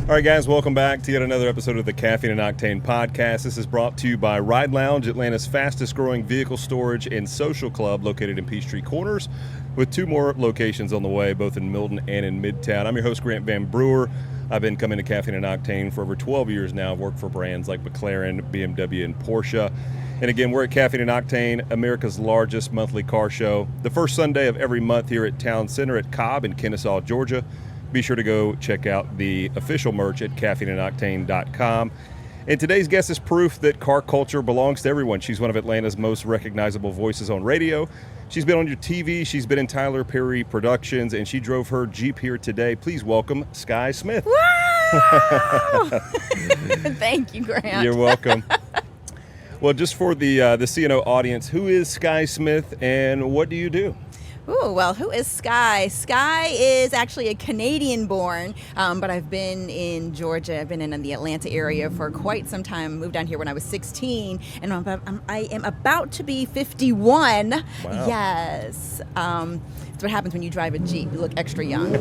All right, guys, welcome back to yet another episode of the Caffeine and Octane podcast. This is brought to you by Ride Lounge, Atlanta's fastest-growing vehicle storage and social club located in Peachtree Corners, with 2 more locations on the way, both in Milton and in Midtown. I'm your host, Grant Van Brewer. I've been coming to Caffeine and Octane for over 12 years now. I've worked for brands like McLaren, BMW, and Porsche. And again, we're at Caffeine and Octane, America's largest monthly car show, the first Sunday of every month here at Town Center at Cobb in Kennesaw, Georgia. Be sure to go check out the official merch at caffeineandoctane.com. And today's guest is proof that car culture belongs to everyone. She's one of Atlanta's most recognizable voices on radio. She's been on your TV, she's been in Tyler Perry Productions, and she drove her Jeep here today. Please welcome Skye Smith. Wow! Thank you, Grant. You're welcome. Well, just for the CNO audience, who is Skye Smith and what do you do? Ooh, well, who is Skye? Skye is actually a Canadian-born, but I've been in Georgia. I've been in the Atlanta area for quite some time. Moved down here when I was 16, and I am about to be 51. Wow. Yes. That's what happens when you drive a Jeep. You look extra young.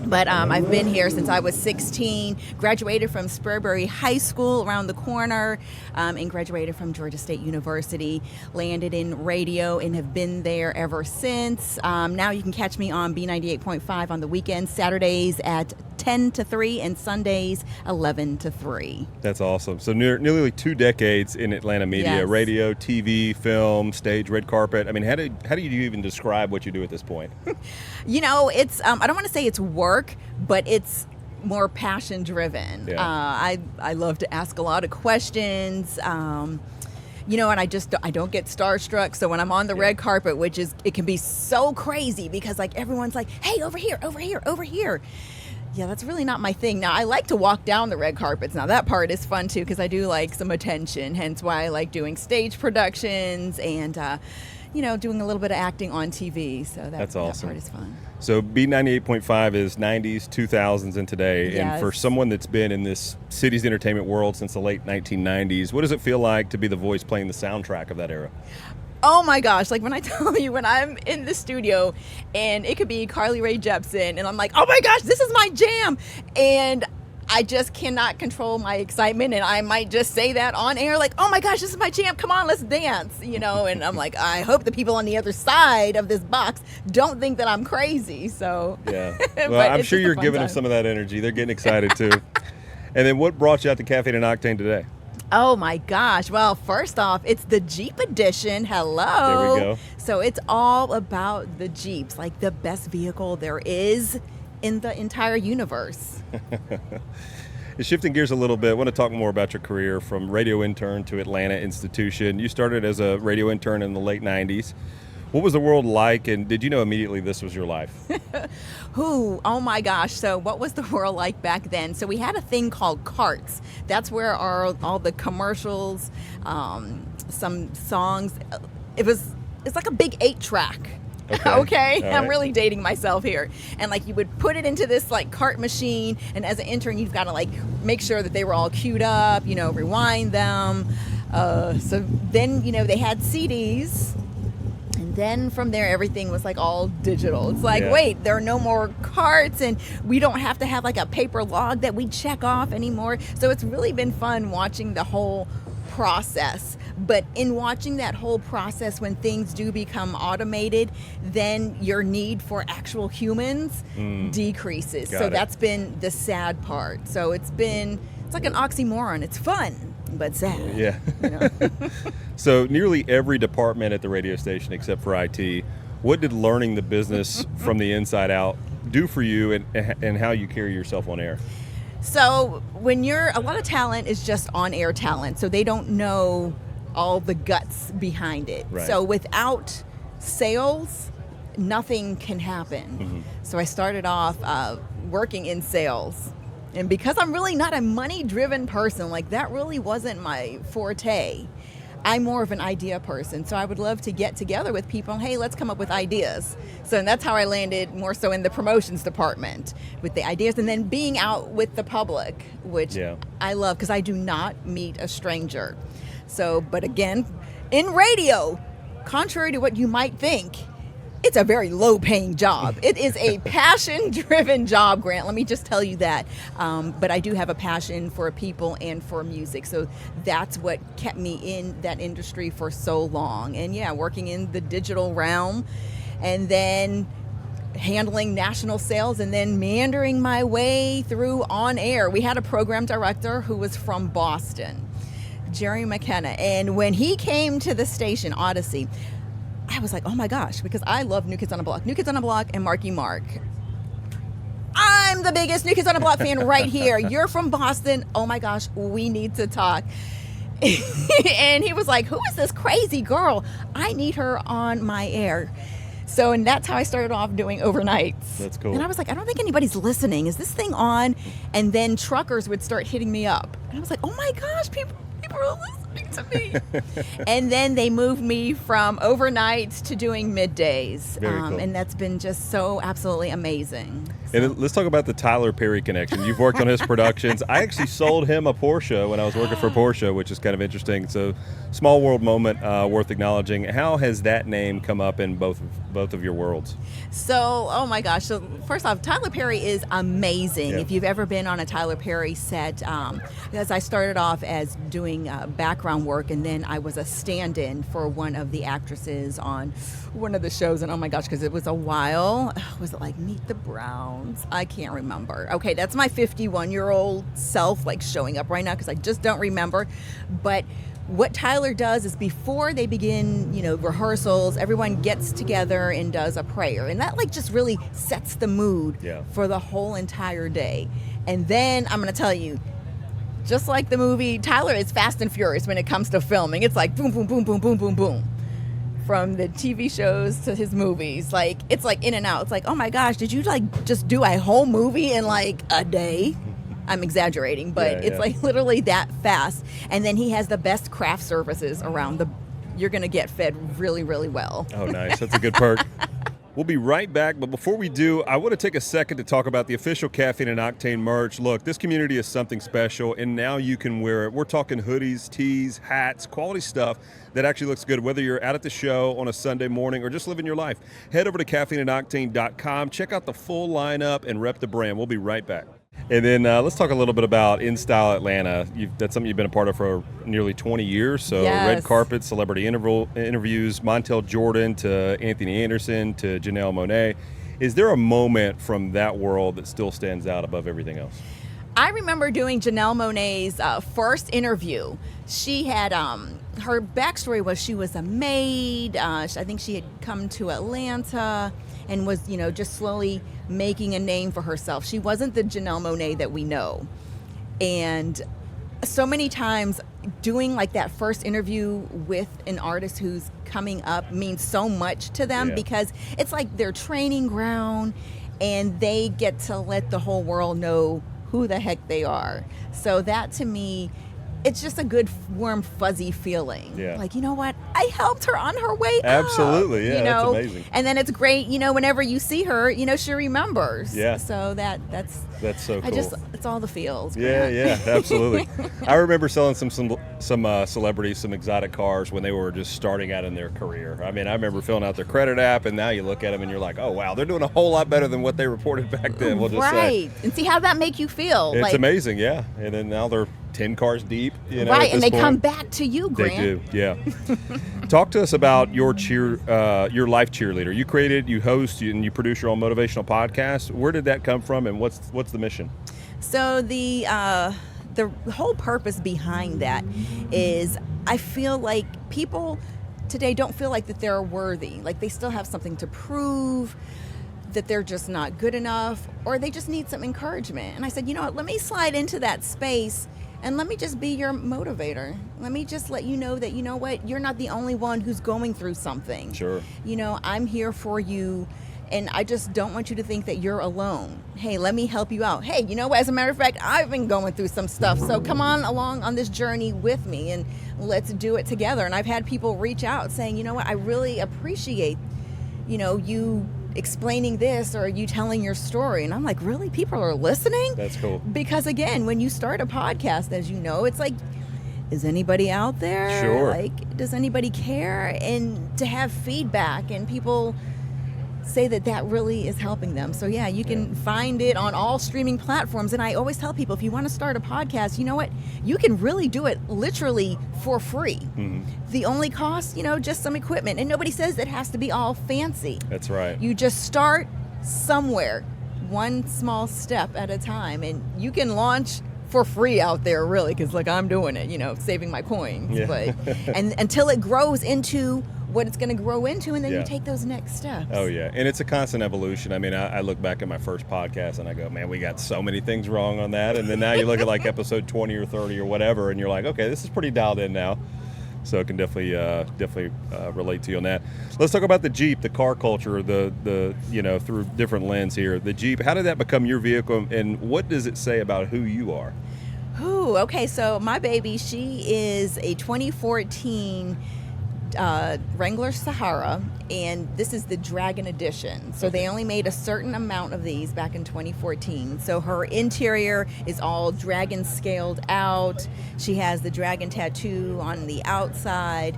But I've been here since I was 16, graduated from Spurbury High School around the corner, and graduated from Georgia State University, landed in radio, and have been there ever since. Now you can catch me on B98.5 on the weekends, Saturdays at 10 to 3 and Sundays 11 to 3. That's awesome. So nearly 2 decades in Atlanta media, Yes. Radio, TV, film, stage, red carpet. I mean, how do you even describe what you do at this point? You know, it's I don't want to say it's work, but it's more passion driven. Yeah. I love to ask a lot of questions. You know, and I don't get starstruck. So when I'm on the red carpet, it can be so crazy because like everyone's like, hey, over here, over here, over here. Yeah, that's really not my thing. Now, I like to walk down the red carpets. Now, that part is fun, too, because I do like some attention, hence why I like doing stage productions and, doing a little bit of acting on TV. So That's awesome. That part is fun. So B98.5 is 90s, 2000s, and today. Yes. And for someone that's been in this city's entertainment world since the late 1990s, what does it feel like to be the voice playing the soundtrack of that era? Oh my gosh, like when I tell you, when I'm in the studio and it could be Carly Rae Jepsen and I'm like, oh my gosh, this is my jam. And I just cannot control my excitement and I might just say that on air like, oh my gosh, this is my jam. Come on, let's dance, and I'm like, I hope the people on the other side of this box don't think that I'm crazy. So yeah, well, I'm sure you're giving them some of that energy. They're getting excited too. And then what brought you out to Caffeine and Octane today? Oh my gosh. Well, first off, it's the Jeep edition. Hello. There we go. So it's all about the Jeeps, like the best vehicle there is in the entire universe. Shifting gears a little bit, I want to talk more about your career from radio intern to Atlanta institution. You started as a radio intern in the late 90s. What was the world like, and did you know immediately this was your life? Oh my gosh. So what was the world like back then? So we had a thing called carts. That's where all the commercials, some songs, it's like a big 8-track. Okay. I'm really dating myself here. And like you would put it into this like cart machine, and as an intern you've got to like make sure that they were all queued up, rewind them. So then, they had CDs. Then from there, everything was like all digital. It's like, wait, there are no more carts and we don't have to have like a paper log that we check off anymore. So it's really been fun watching the whole process. But in watching that whole process, when things do become automated, then your need for actual humans decreases. So that's been the sad part. So it's like an oxymoron. It's fun, but sad. Yeah. So nearly every department at the radio station except for IT, what did learning the business from the inside out do for you and how you carry yourself on air? So a lot of talent is just on-air talent, so they don't know all the guts behind it. Right. So without sales, nothing can happen. Mm-hmm. So I started off working in sales. And because I'm really not a money-driven person, like that really wasn't my forte. I'm more of an idea person, so I would love to get together with people. Hey, let's come up with ideas. So that's how I landed more so in the promotions department with the ideas, and then being out with the public, which I love because I do not meet a stranger. So, but again, in radio, contrary to what you might think, it's a very low-paying job. It is a passion-driven job, Grant. Let me just tell you that. But I do have a passion for people and for music, so that's what kept me in that industry for so long. And yeah, working in the digital realm, and then handling national sales, and then meandering my way through on air. We had a program director who was from Boston, Jerry McKenna, and when he came to the station, Odyssey, I was like, oh my gosh, because I love New Kids on the Block. New Kids on the Block and Marky Mark. I'm the biggest New Kids on the Block fan right here. You're from Boston. Oh my gosh, we need to talk. And he was like, who is this crazy girl? I need her on my air. So, and that's how I started off doing overnights. That's cool. And I was like, I don't think anybody's listening. Is this thing on? And then truckers would start hitting me up. And I was like, oh my gosh, people are listening to me. And then they moved me from overnights to doing middays. Very cool. And that's been just so absolutely amazing. And let's talk about the Tyler Perry connection. You've worked on his productions. I actually sold him a Porsche when I was working for Porsche, which is kind of interesting. So, small world moment worth acknowledging. How has that name come up in both of your worlds? So, oh my gosh. So, first off, Tyler Perry is amazing. Yeah. If you've ever been on a Tyler Perry set, because I started off as doing background work, and then I was a stand-in for one of the actresses on one of the shows. And oh my gosh, because it was a while. Was it like Meet the Browns? I can't remember. Okay, that's my 51-year-old self like showing up right now because I just don't remember. But what Tyler does is before they begin, rehearsals, everyone gets together and does a prayer. And that like just really sets the mood for the whole entire day. And then I'm going to tell you, just like the movie, Tyler is fast and furious when it comes to filming. It's like boom, boom, boom, boom, boom, boom, boom. From the TV shows to his movies. Like, it's like in and out. It's like, oh my gosh, did you like just do a whole movie in like a day? I'm exaggerating, but it's like literally that fast. And then he has the best craft services around. You're going to get fed really, really well. Oh, nice. That's a good perk. We'll be right back, but before we do, I want to take a second to talk about the official Caffeine and Octane merch. Look, this community is something special, and now you can wear it. We're talking hoodies, tees, hats, quality stuff that actually looks good, whether you're out at the show on a Sunday morning or just living your life. Head over to caffeineandoctane.com, check out the full lineup, and rep the brand. We'll be right back. And then let's talk a little bit about In Style Atlanta. That's something you've been a part of for nearly 20 years. So red carpet, celebrity interviews, Montel Jordan to Anthony Anderson to Janelle Monáe. Is there a moment from that world that still stands out above everything else? I remember doing Janelle Monáe's first interview. She had, her backstory was she was a maid. I think she had come to Atlanta and was, just slowly making a name for herself. She wasn't the Janelle Monáe that we know. And so many times doing like that first interview with an artist who's coming up means so much to them because it's like their training ground and they get to let the whole world know who the heck they are. So that to me, it's just a good, warm, fuzzy feeling. Yeah. Like, you know what? I helped her on her way up. Absolutely. Yeah, that's amazing. And then it's great, whenever you see her, she remembers. Yeah. So that's so cool. It's all the feels. Yeah, absolutely. I remember selling some celebrities some exotic cars when they were just starting out in their career. I mean, I remember filling out their credit app, and now you look at them and you're like, oh, wow, they're doing a whole lot better than what they reported back then. We'll just say. And see how that make you feel. It's amazing, yeah. And then now they're 10 cars deep, right, and they come back to you, Grant. They do, yeah. Talk to us about your Life Cheerleader. You created, you host, and you produce your own motivational podcast. Where did that come from, and what's the mission? So the whole purpose behind that is I feel like people today don't feel like that they're worthy, like they still have something to prove, that they're just not good enough, or they just need some encouragement. And I said, you know what, let me slide into that space and let me just be your motivator. Let me just let you know that, you're not the only one who's going through something. Sure. I'm here for you, and I just don't want you to think that you're alone. Hey, let me help you out. Hey, as a matter of fact, I've been going through some stuff, so come on along on this journey with me, and let's do it together. And I've had people reach out saying, you know what, I really appreciate, you explaining this or you telling your story. And I'm like, really? People are listening? That's cool. Because again, when you start a podcast, as you know, it's like, is anybody out there? Sure. Like, does anybody care? And to have feedback and people say that really is helping them. So yeah, you can find it on all streaming platforms. And I always tell people, if you want to start a podcast, you know what? You can really do it literally for free. The only cost, just some equipment. And nobody says it has to be all fancy. That's right. You just start somewhere, one small step at a time, and you can launch for free out there, really, because I'm doing it, saving my coins. Yeah. But and until it grows into what it's going to grow into, and then you take those next steps. Oh yeah, and it's a constant evolution. I mean, I look back at my first podcast and I go, man, we got so many things wrong on that. And then now you look at like episode 20 or 30 or whatever, and you're like, okay, this is pretty dialed in now. So it can definitely relate to you on that. Let's talk about the Jeep, the car culture, the through different lens here. The Jeep, how did that become your vehicle, and what does it say about who you are? Ooh, okay, so my baby, she is a 2014 Wrangler Sahara, and this is the Dragon Edition. So they only made a certain amount of these back in 2014. So her interior is all dragon scaled out. She has the dragon tattoo on the outside.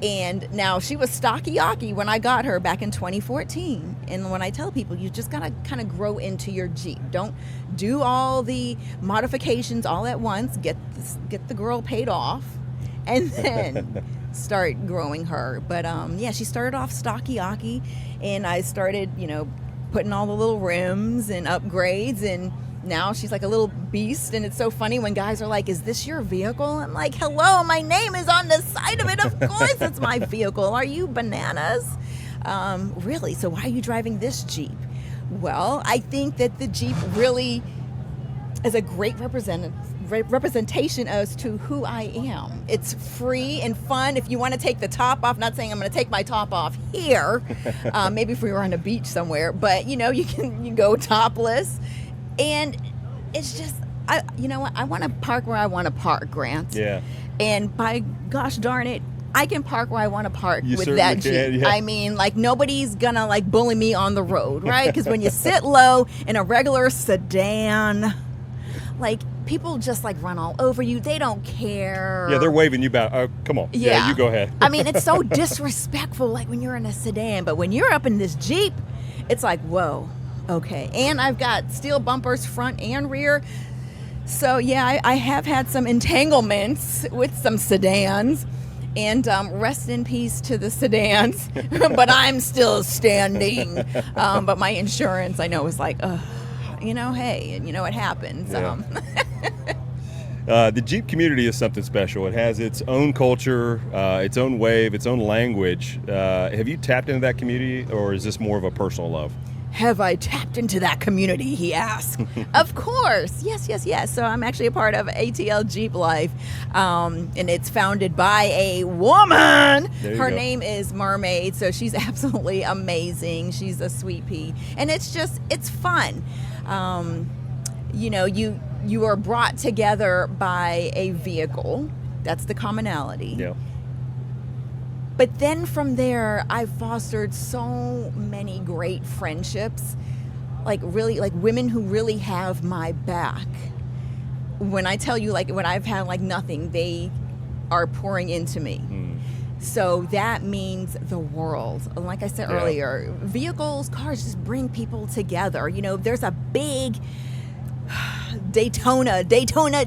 And now she was stocky-yocky when I got her back in 2014. And when I tell people, you just gotta kind of grow into your Jeep. Don't do all the modifications all at once. Get the girl paid off, and then start growing her. But she started off stocky-yocky, and I started, putting all the little rims and upgrades, and now she's like a little beast. And it's so funny when guys are like, is this your vehicle? I'm like, hello, my name is on the side of it. Of course it's my vehicle. Are you bananas? Really? So why are you driving this Jeep? Well, I think that the Jeep really is a great representation as to who I am. It's free and fun. If you want to take the top off, not saying I'm going to take my top off here, maybe if we were on a beach somewhere, but you can go topless. And it's just, I want to park where I want to park, Grant. Yeah. And by gosh darn it, I can park where I want to park You with that Jeep. can, yeah. I mean, nobody's gonna bully me on the road, right? Because when you sit low in a regular sedan, people just run all over you. They don't care. Yeah, they're waving you back. Oh, come on. Yeah, you go ahead. I mean, it's so disrespectful when you're in a sedan, but when you're up in this Jeep, it's like, whoa. Okay, and I've got steel bumpers front and rear. So yeah, I have had some entanglements with some sedans, and rest in peace to the sedans, but I'm still standing. But my insurance, I know, was like, hey, it happens. Yeah. The Jeep community is something special. It has its own culture, its own wave, its own language. Have you tapped into that community, or is this more of a personal love? Have I tapped into that community, he asked. Of course. Yes. So I'm actually a part of ATL Jeep Life, and it's founded by a woman. Her name is Mermaid, so she's absolutely amazing. She's a sweet pea, and it's fun. You are brought together by a vehicle. That's the commonality. Yeah. But then from there, I've fostered so many great friendships, women who really have my back. When I tell you, when I've had nothing, they are pouring into me. So that means the world. Like I said earlier, vehicles, cars just bring people together. There's a big Daytona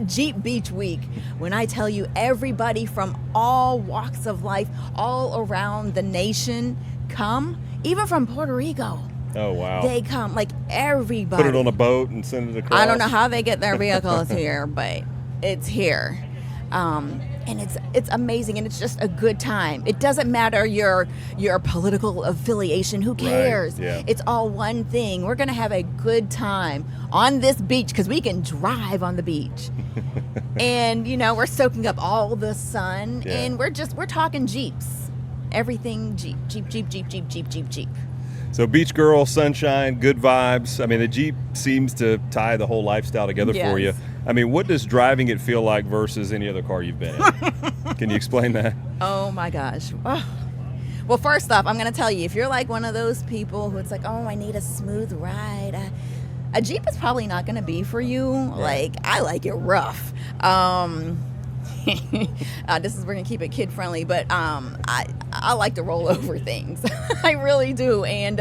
Jeep Beach Week. When I tell you, everybody from all walks of life, all around the nation come, even from Puerto Rico. Oh, wow. They come, everybody. Put it on a boat and send it across. I don't know how they get their vehicles here, but it's here. And it's amazing, and it's just a good time. It doesn't matter your political affiliation. Who cares? Right, yeah. It's all one thing. We're going to have a good time on this beach because we can drive on the beach. And, we're soaking up all the sun, and we're talking Jeeps. Everything Jeep. So beach girl, sunshine, good vibes. I mean, the Jeep seems to tie the whole lifestyle together for you. I mean, what does driving it feel like versus any other car you've been in? Can you explain that? Oh, my gosh. Oh. Well, first off, I'm going to tell you, if you're one of those people who it's I need a smooth ride, a Jeep is probably not going to be for you. I like it rough. This is, we're gonna keep it kid friendly, but I like to roll over things. I really do, and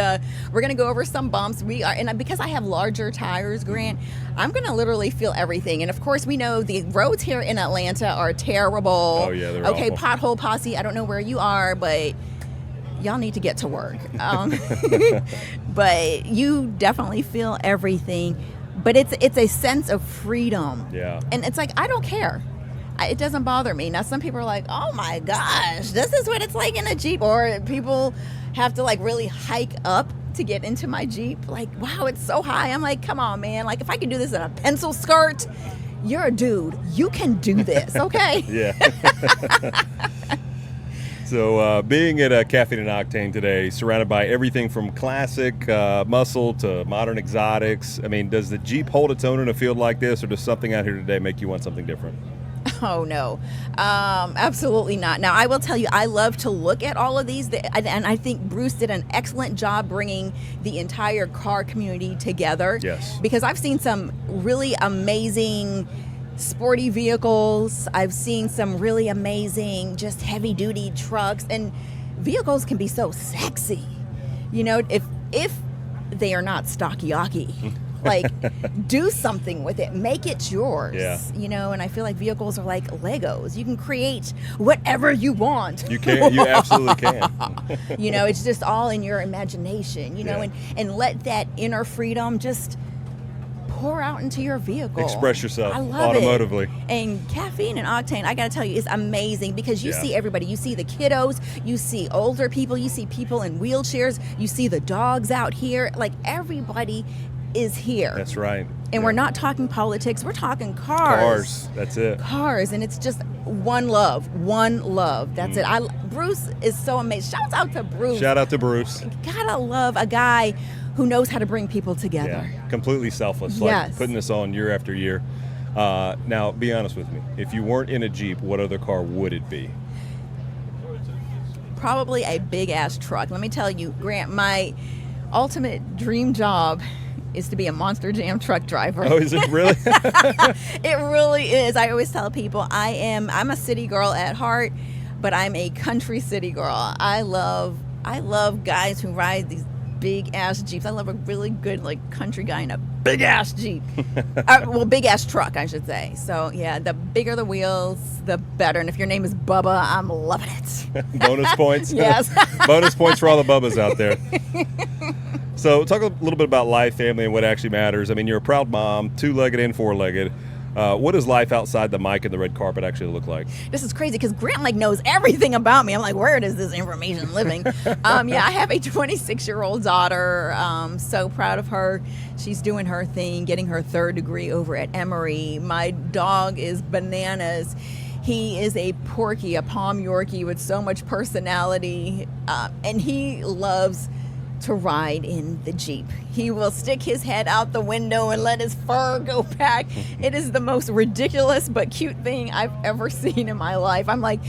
we're gonna go over some bumps. And because I have larger tires, Grant, I'm gonna literally feel everything. And of course, we know the roads here in Atlanta are terrible. Oh yeah, they're okay. awful. Pothole posse. I don't know where you are, but y'all need to get to work. But you definitely feel everything. But it's a sense of freedom. Yeah. And it's like, I don't care. It doesn't bother me. Now, some people are like, oh my gosh, this is what it's like in a Jeep. Or people have to like really hike up to get into my Jeep. Like, wow, it's so high. I'm like, come on, man. Like, if I could do this in a pencil skirt, you're a dude. You can do this, okay? Yeah. So being at Caffeine and Octane today, surrounded by everything from classic muscle to modern exotics, I mean, does the Jeep hold its own in a field like this, or does something out here today make you want something different? Oh, no. Absolutely not. Now, I will tell you, I love to look at all of these, and I think Bruce did an excellent job bringing the entire car community together. Yes. Because I've seen some really amazing sporty vehicles. I've seen some really amazing just heavy duty trucks, and vehicles can be so sexy, you know, if they are not stocky-ocky. Like, do something with it, make it yours. Yeah. You know, and I feel like vehicles are like Legos. You can create whatever you want. You can. You absolutely can. You know, it's just all in your imagination, you know, Yeah. and let that inner freedom just pour out into your vehicle. Express yourself I love automotively. it. And Caffeine and Octane, I gotta tell you, is amazing because you Yeah. see everybody. You see the kiddos, you see older people, you see people in wheelchairs, you see the dogs out here. Like, everybody is here. That's right. And we're not talking politics, we're talking cars. Cars. That's it. Cars, and it's just one love. That's it. Bruce is so amazing. Shouts out to Bruce. Shout out to Bruce. Gotta love a guy who knows how to bring people together. Yeah. Completely selfless. Yes. Like putting this on year after year. Now, be honest with me. If you weren't in a Jeep, what other car would it be? Probably a big ass truck. Let me tell you, Grant, my ultimate dream job is to be a Monster Jam truck driver. Oh, is it really? It really is. I always tell people I'm a city girl at heart, but I'm a country city girl. I love guys who ride these big ass Jeeps. I love a really good like country guy in a big ass Jeep. Big ass truck, I should say. So yeah, the bigger the wheels, the better. And if your name is Bubba, I'm loving it. Bonus points. Yes. Bonus points for all the Bubbas out there. So talk a little bit about life, family, and what actually matters. I mean, you're a proud mom, two-legged and four-legged. What does life outside the mic and the red carpet actually look like? This is crazy because Grant like knows everything about me. I'm like, where is this information living? Yeah, I have a 26-year-old daughter. So proud of her. She's doing her thing, getting her 3rd degree over at Emory. My dog is bananas. He is a Porky, a Palm Yorkie with so much personality, and he loves to ride in the Jeep. He will stick his head out the window and let his fur go back. It is the most ridiculous but cute thing I've ever seen in my life. I'm like,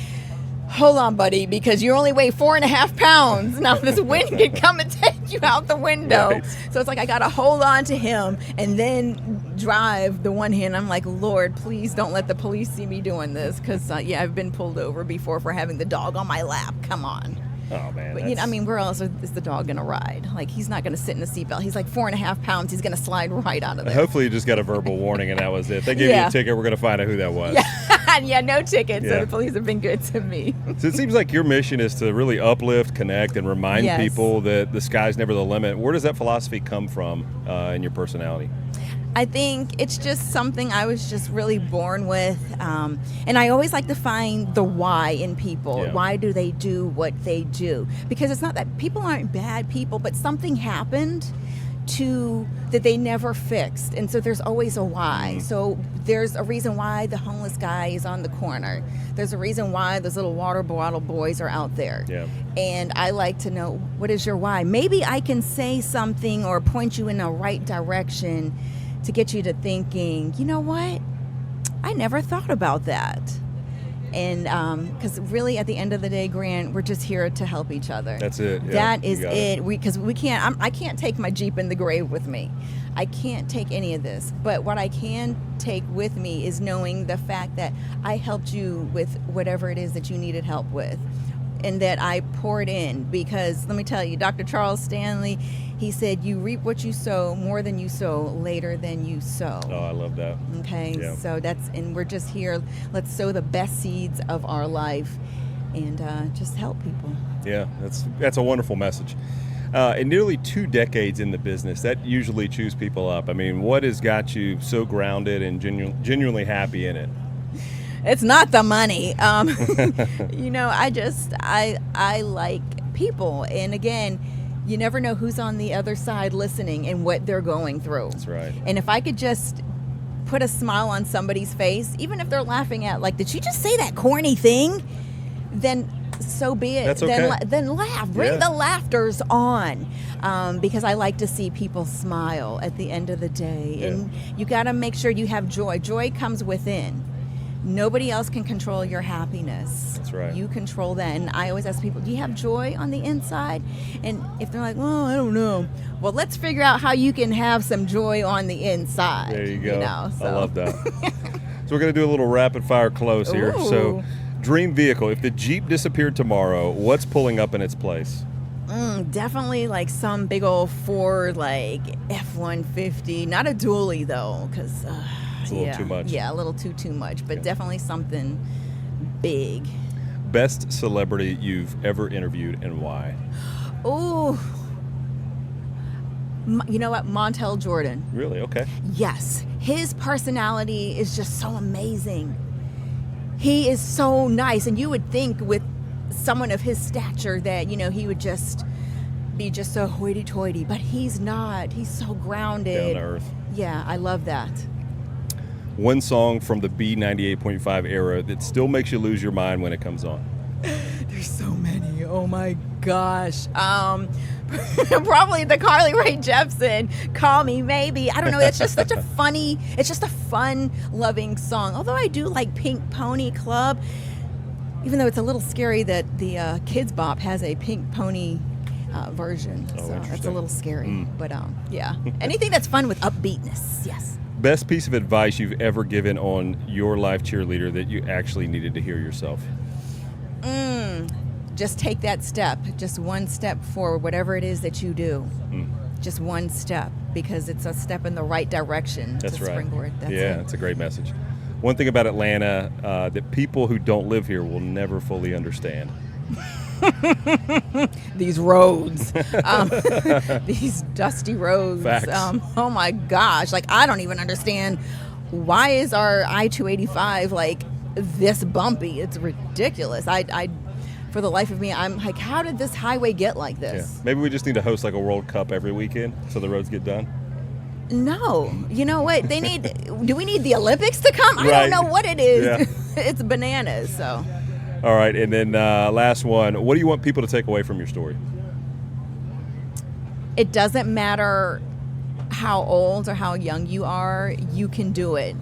hold on, buddy, because you only weigh 4.5 pounds. Now this wind can come and take you out the window. Right. So it's like I gotta hold on to him and then drive the one hand. I'm like, Lord, please don't let the police see me doing this, because I've been pulled over before for having the dog on my lap. Come on. Oh, man. But, I mean, where else is the dog going to ride? Like, he's not going to sit in the seatbelt. He's like 4.5 pounds. He's going to slide right out of there. Hopefully you just got a verbal warning and that was it. They gave you a ticket. We're going to find out who that was. Yeah, no tickets. Yeah. So the police have been good to me. So it seems like your mission is to really uplift, connect, and remind Yes. people that the sky's never the limit. Where does that philosophy come from in your personality? I think it's just something I was just really born with. And I always like to find the why in people. Yeah. Why do they do what they do? Because it's not that people aren't bad people, but something happened that they never fixed. And so there's always a why. Mm-hmm. So there's a reason why the homeless guy is on the corner. There's a reason why those little water bottle boys are out there. Yeah. And I like to know, what is your why? Maybe I can say something or point you in the right direction to get you to thinking, you know what? I never thought about that. And because really at the end of the day, Grant, we're just here to help each other. That's it. Yeah, that is it. Because we can't, I can't take my Jeep in the grave with me. I can't take any of this. But what I can take with me is knowing the fact that I helped you with whatever it is that you needed help with, and that I poured in. Because let me tell you, Dr. Charles Stanley, he said, you reap what you sow, more than you sow, later than you sow. Oh, I love that. Okay, Yeah. so and we're just here. Let's sow the best seeds of our life and just help people. Yeah, that's a wonderful message. In nearly 2 decades in the business, that usually chews people up. I mean, what has got you so grounded and genuinely happy in it? It's not the money. I like people. And again, you never know who's on the other side listening and what they're going through. That's right. And if I could just put a smile on somebody's face, even if they're laughing at, like, did she just say that corny thing? Then so be it. That's okay. Then laugh. Bring the laughters on. Because I like to see people smile at the end of the day. Yeah. And you got to make sure you have joy. Joy comes within. Nobody else can control your happiness. That's right. You control that. And I always ask people, do you have joy on the inside? And if they're like, well, I don't know. Well, let's figure out how you can have some joy on the inside. There you go. So. I love that. So we're going to do a little rapid fire close here. Ooh. So, dream vehicle. If the Jeep disappeared tomorrow, what's pulling up in its place? Definitely like some big old Ford, like F-150. Not a dually, though, because... It's a little too much. Yeah, a little too much, but definitely something big. Best celebrity you've ever interviewed and why? Oh, you know what? Montel Jordan. Really? Okay. Yes. His personality is just so amazing. He is so nice, and you would think with someone of his stature that, he would just be just so hoity-toity, but he's not. He's so grounded. Down to earth. Yeah, I love that. One song from the B98.5 era that still makes you lose your mind when it comes on. There's so many. Oh my gosh. Probably the Carly Rae Jepsen, Call Me Maybe. I don't know. It's just such a fun, loving song. Although I do like Pink Pony Club, even though it's a little scary that the Kids Bop has a Pink Pony version. Oh, so interesting. it's a little scary. But yeah. Anything that's fun with upbeatness. Yes. Best piece of advice you've ever given on Your Life Cheerleader that you actually needed to hear yourself? Just take that step. Just one step for whatever it is that you do. Just one step, because it's a step in the right direction. That's to right. Springboard. That's yeah, it. that's a great message. One thing about Atlanta that people who don't live here will never fully understand. These roads, these dusty roads. Facts. Oh my gosh! Like, I don't even understand, why is our I-285 like this bumpy? It's ridiculous. I for the life of me, I'm like, how did this highway get like this? Yeah. Maybe we just need to host like a World Cup every weekend so the roads get done. No, you know what they need? Do we need the Olympics to come? I don't know what it is. Yeah. It's bananas. So. All right, and then last one. What do you want people to take away from your story? It doesn't matter how old or how young you are, you can do it.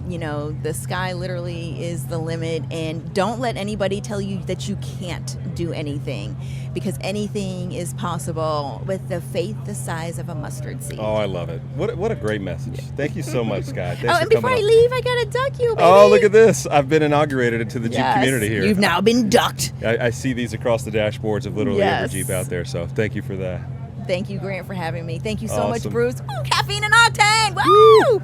The sky literally is the limit, and don't let anybody tell you that you can't do anything, because anything is possible with the faith the size of a mustard seed. Oh, I love it. What a great message. Thank you so much, Skye. Thanks and for before I coming on. leave, I gotta duck you, baby. Oh, look at this. I've been inaugurated into the Jeep community here. You've now been ducked. I see these across the dashboards of literally every Jeep out there, so thank you for that. Thank you, Grant, for having me. Thank you so much, Awesome. Bruce. Ooh, Caffeine and Octane. Woo!